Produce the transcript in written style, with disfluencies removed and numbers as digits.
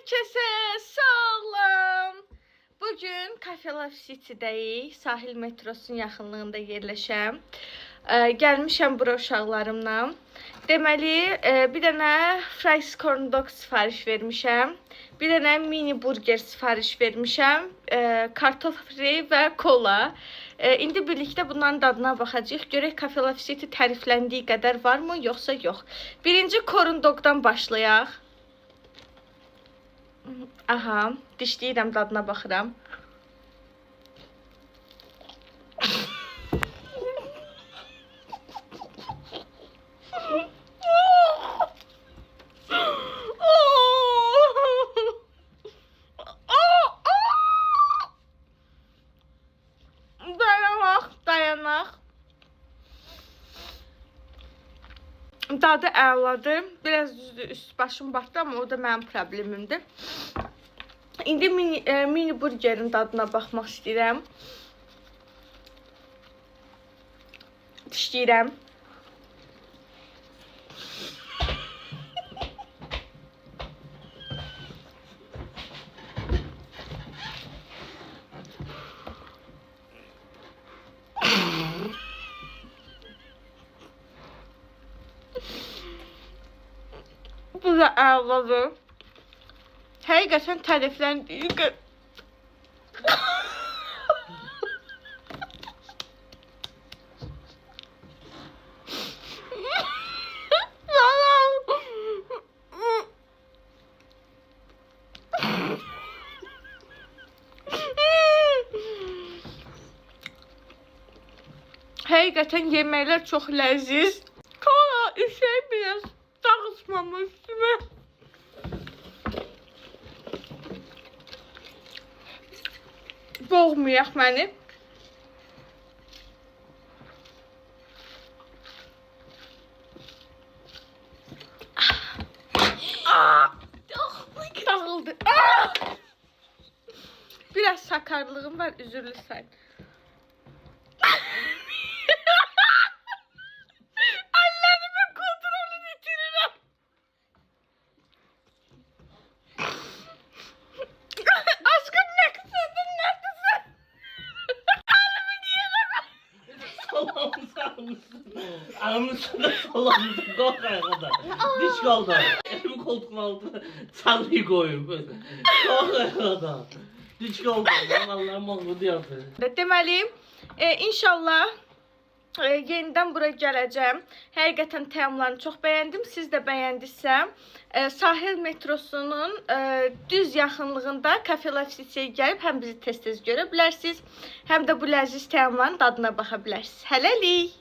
Herkese salam. Bugün Cafe Life City'dəyik. Sahil metrosunun yaxınlığında yerləşəm. Gəlmişəm bura uşaqlarımla. Deməli, bir dənə fries corn dog sifariş vermişəm. Bir dənə mini burger sifariş vermişəm. Kartof fri və kola. İndi birlikdə bunların dadına baxacağıq. Görək Cafe Life City tərifləndiyi qədər varmı, yoxsa yox. Birinci corn dogdan başlayaq. Aha, dişləyirəm, dadına baxıram. Dayanaq. Dadı əladır. Biraz düzdür, üst başım batdı, amma o da mənim problemimdir. İndi mini burgerin dadına baxmaq istəyirəm. Dişləyirəm. Bu da əladır. Həqiqətən tərifləndiyi qədər. Həqiqətən yeməklər çox ləziz. Kola işək biraz dağıtmamış üstümə. Boğmayaq məni. Dağıldı. Biraz sakarlığım var, üzürlüsən. Əllərimin kontrolünü itirirəm. Aşkım, nə kısırdın, nəredesin? Əlimi niyə Ağımızda salamızda qalq ayağa. Diş qaldı. Elimi koltuğun altına çalıyı koyub. Qalq ayağa. Diş qaldı. Allah'ım ağladı yaptı. Deməli, inşallah yenidən bura gələcəm. Həqiqətən təamlarını çox bəyəndim. Siz də bəyəndinizsə, sahil metrosunun düz yaxınlığında Cafe Life City'yə gəlib həm bizi tez-tez görə bilərsiniz, həm də bu ləziz təamların dadına baxa bilərsiniz. Hələlik!